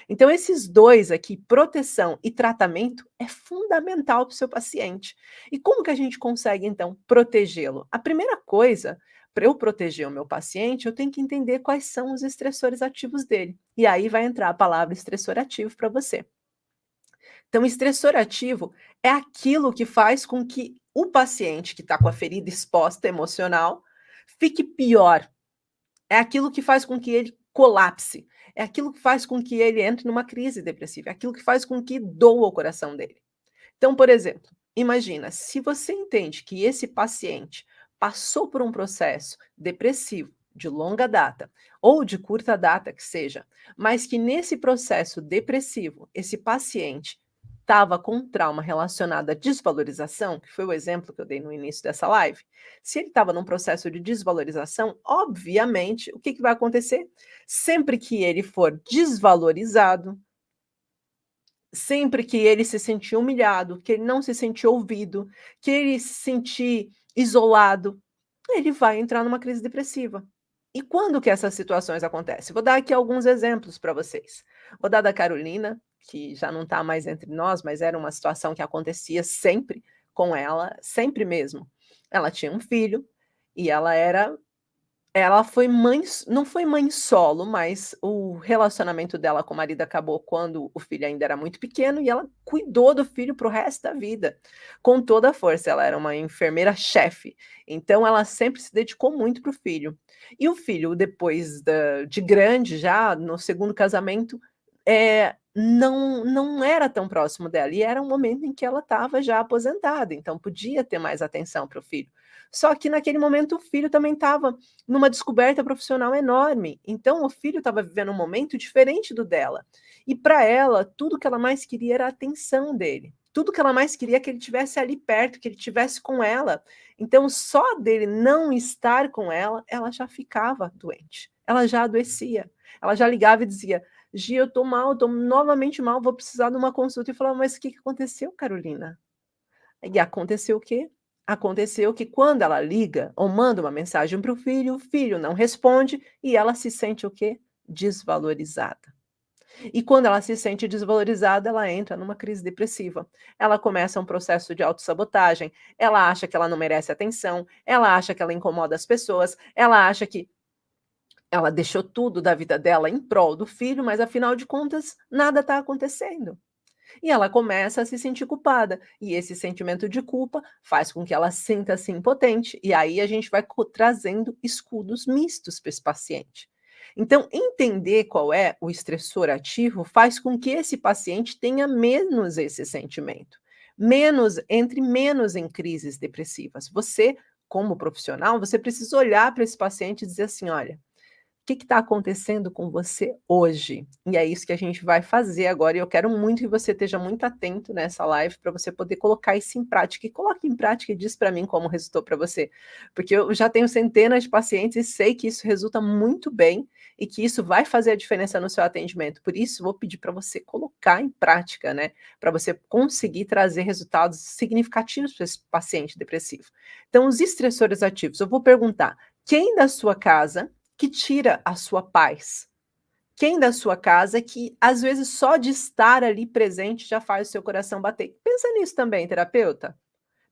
Então, esses dois aqui, proteção e tratamento, é fundamental para o seu paciente. E como que a gente consegue, então, protegê-lo? A primeira coisa, para eu proteger o meu paciente, eu tenho que entender quais são os estressores ativos dele. E aí vai entrar a palavra estressor ativo para você. Então, estressor ativo é aquilo que faz com que o paciente que está com a ferida exposta emocional fique pior. É aquilo que faz com que ele colapse. É aquilo que faz com que ele entre numa crise depressiva. É aquilo que faz com que doa o coração dele. Então, por exemplo, imagina, se você entende que esse paciente passou por um processo depressivo de longa data ou de curta data que seja, mas que nesse processo depressivo esse paciente estava com um trauma relacionado à desvalorização, que foi o exemplo que eu dei no início dessa live. Se ele estava num processo de desvalorização, obviamente, o que, que vai acontecer? Sempre que ele for desvalorizado, sempre que ele se sentir humilhado, que ele não se sentir ouvido, que ele se sentir isolado, ele vai entrar numa crise depressiva. E quando que essas situações acontecem? Vou dar aqui alguns exemplos para vocês. Vou dar da Carolina, que já não está mais entre nós, mas era uma situação que acontecia sempre com ela, sempre mesmo. Ela tinha um filho e ela foi mãe, não foi mãe solo, mas o relacionamento dela com o marido acabou quando o filho ainda era muito pequeno e ela cuidou do filho para o resto da vida, com toda a força. Ela era uma enfermeira-chefe, então ela sempre se dedicou muito para o filho. E o filho, depois de grande, já no segundo casamento, não era tão próximo dela, e era um momento em que ela estava já aposentada, então podia ter mais atenção para o filho. Só que naquele momento o filho também estava numa descoberta profissional enorme. Então, o filho estava vivendo um momento diferente do dela. E para ela, tudo que ela mais queria era a atenção dele. Tudo que ela mais queria é que ele estivesse ali perto, que ele estivesse com ela. Então, só dele não estar com ela, ela já ficava doente. Ela já adoecia. Ela já ligava e dizia: Gi, eu tô mal, tô novamente mal, vou precisar de uma consulta. E eu falava: mas o que aconteceu, Carolina? E aconteceu o quê? Aconteceu que quando ela liga ou manda uma mensagem para o filho não responde e ela se sente o quê? Desvalorizada. E quando ela se sente desvalorizada, ela entra numa crise depressiva. Ela começa um processo de autossabotagem, ela acha que ela não merece atenção, ela acha que ela incomoda as pessoas, ela acha que ela deixou tudo da vida dela em prol do filho, mas afinal de contas, nada está acontecendo. E ela começa a se sentir culpada, e esse sentimento de culpa faz com que ela sinta-se impotente, e aí a gente vai trazendo escudos mistos para esse paciente. Então, entender qual é o estressor ativo faz com que esse paciente tenha menos esse sentimento, entre menos em crises depressivas. Você, como profissional, você precisa olhar para esse paciente e dizer assim: olha, o que está acontecendo com você hoje? E é isso que a gente vai fazer agora, e eu quero muito que você esteja muito atento nessa live para você poder colocar isso em prática. E coloque em prática e diz para mim como resultou para você. Porque eu já tenho centenas de pacientes e sei que isso resulta muito bem e que isso vai fazer a diferença no seu atendimento. Por isso, vou pedir para você colocar em prática, né? Para você conseguir trazer resultados significativos para esse paciente depressivo. Então, os estressores ativos, eu vou perguntar: quem da sua casa que tira a sua paz? Quem da sua casa que, às vezes, só de estar ali presente já faz o seu coração bater? Pensa nisso também, terapeuta.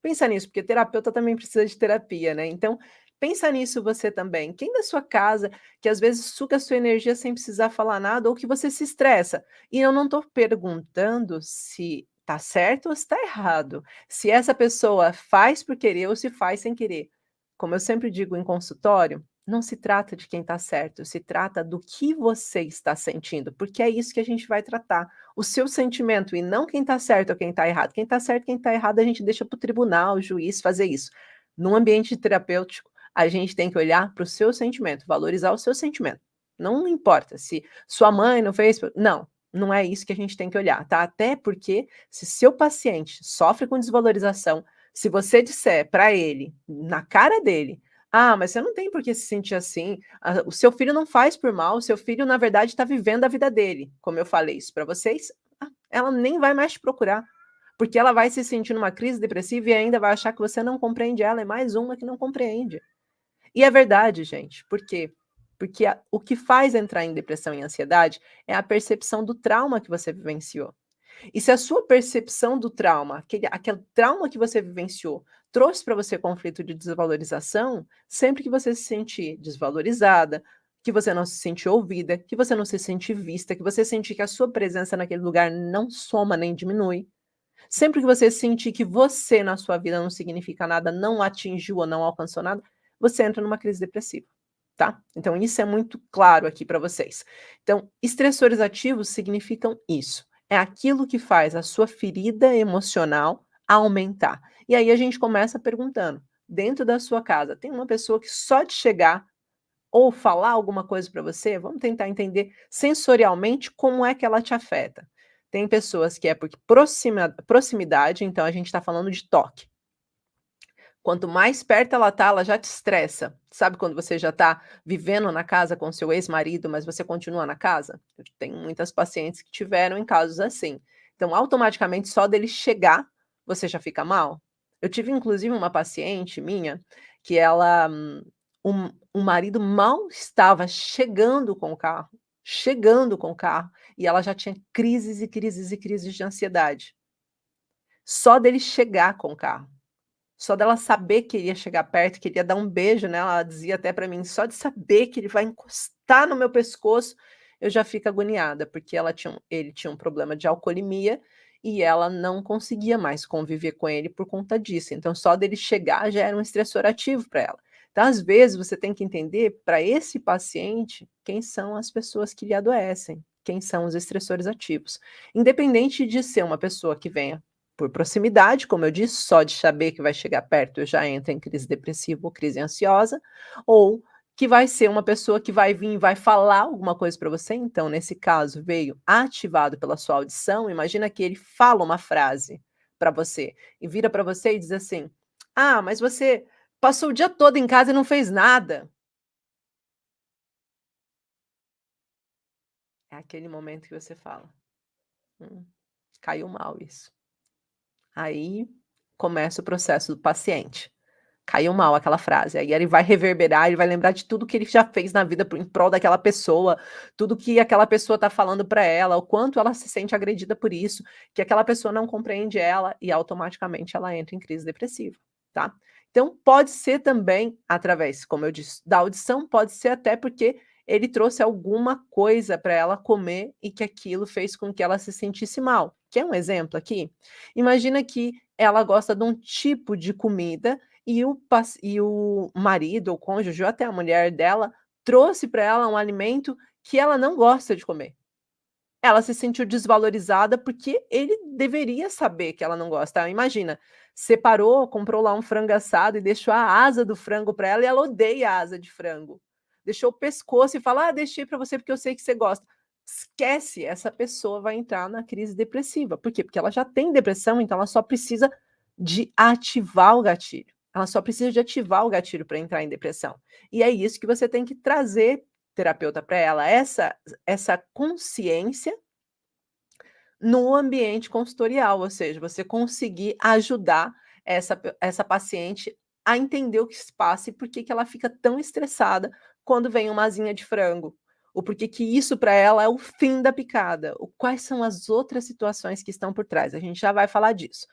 Pensa nisso, porque terapeuta também precisa de terapia, né? Então, pensa nisso você também. Quem da sua casa que às vezes suga a sua energia sem precisar falar nada ou que você se estressa? E eu não estou perguntando se está certo ou se está errado. Se essa pessoa faz por querer ou se faz sem querer. Como eu sempre digo em consultório, não se trata de quem está certo, se trata do que você está sentindo, porque é isso que a gente vai tratar, o seu sentimento e não quem está certo ou quem está errado. Quem está certo, quem está errado, a gente deixa para o tribunal, o juiz fazer isso. Num ambiente terapêutico, a gente tem que olhar para o seu sentimento, valorizar o seu sentimento. Não importa se sua mãe não fez, não é isso que a gente tem que olhar, tá? Até porque se seu paciente sofre com desvalorização, se você disser para ele, na cara dele: ah, mas você não tem por que se sentir assim. O seu filho não faz por mal, o seu filho, na verdade, está vivendo a vida dele. Como eu falei isso para vocês, ela nem vai mais te procurar, porque ela vai se sentir numa crise depressiva e ainda vai achar que você não compreende ela, é mais uma que não compreende. E é verdade, gente, por quê? Porque o que faz entrar em depressão e ansiedade é a percepção do trauma que você vivenciou. E se a sua percepção do trauma, aquele trauma que você vivenciou, trouxe para você conflito de desvalorização, sempre que você se sentir desvalorizada, que você não se sente ouvida, que você não se sente vista, que você sentir que a sua presença naquele lugar não soma nem diminui, sempre que você sentir que você na sua vida não significa nada, não atingiu ou não alcançou nada, você entra numa crise depressiva, tá? Então isso é muito claro aqui para vocês. Então, estressores ativos significam isso. É aquilo que faz a sua ferida emocional aumentar. E aí a gente começa perguntando, dentro da sua casa, tem uma pessoa que só de chegar ou falar alguma coisa para você, vamos tentar entender sensorialmente como é que ela te afeta. Tem pessoas que é porque proximidade, então a gente está falando de toque. Quanto mais perto ela tá, ela já te estressa. Sabe quando você já está vivendo na casa com seu ex-marido, mas você continua na casa? Eu tenho muitas pacientes que tiveram em casos assim. Então, automaticamente, só dele chegar, você já fica mal. Eu tive, inclusive, uma paciente minha que ela, o marido mal estava chegando com o carro, e ela já tinha crises e crises e crises de ansiedade. Só dele chegar com o carro. Só dela saber que ele ia chegar perto, que ele ia dar um beijo nela, ela dizia até para mim: "Só de saber que ele vai encostar no meu pescoço, eu já fico agoniada", porque ele tinha um problema de alcoolemia, e ela não conseguia mais conviver com ele por conta disso, então só dele chegar já era um estressor ativo para ela. Então, às vezes, você tem que entender, para esse paciente, quem são as pessoas que lhe adoecem, quem são os estressores ativos. Independente de ser uma pessoa que venha por proximidade, como eu disse, só de saber que vai chegar perto eu já entro em crise depressiva ou crise ansiosa, ou que vai ser uma pessoa que vai vir e vai falar alguma coisa para você, então nesse caso veio ativado pela sua audição, imagina que ele fala uma frase para você, e vira para você e diz assim: "Ah, mas você passou o dia todo em casa e não fez nada". É aquele momento que você fala: "Hum, caiu mal isso". Aí começa o processo do paciente. Caiu mal aquela frase, aí ele vai reverberar, ele vai lembrar de tudo que ele já fez na vida em prol daquela pessoa, tudo que aquela pessoa está falando para ela, o quanto ela se sente agredida por isso, que aquela pessoa não compreende ela e automaticamente ela entra em crise depressiva, tá. Então pode ser também através, como eu disse, da audição, pode ser até porque ele trouxe alguma coisa para ela comer e que aquilo fez com que ela se sentisse mal. Quer um exemplo aqui? Imagina que ela gosta de um tipo de comida e o marido ou cônjuge ou até a mulher dela trouxe para ela um alimento que ela não gosta de comer. Ela se sentiu desvalorizada, porque ele deveria saber que ela não gosta. Imagina, separou, comprou lá um frango assado e deixou a asa do frango para ela e ela odeia a asa de frango. Deixou o pescoço e fala: "Ah, deixei para você porque eu sei que você gosta". Esquece, essa pessoa vai entrar na crise depressiva. Por quê? Porque ela já tem depressão, então ela só precisa de ativar o gatilho. Ela só precisa de ativar o gatilho para entrar em depressão. E é isso que você tem que trazer, terapeuta, para ela, essa consciência no ambiente consultorial, ou seja, você conseguir ajudar essa paciente a entender o que se passa e por que que ela fica tão estressada quando vem uma asinha de frango, ou por que que isso para ela é o fim da picada, ou quais são as outras situações que estão por trás, a gente já vai falar disso.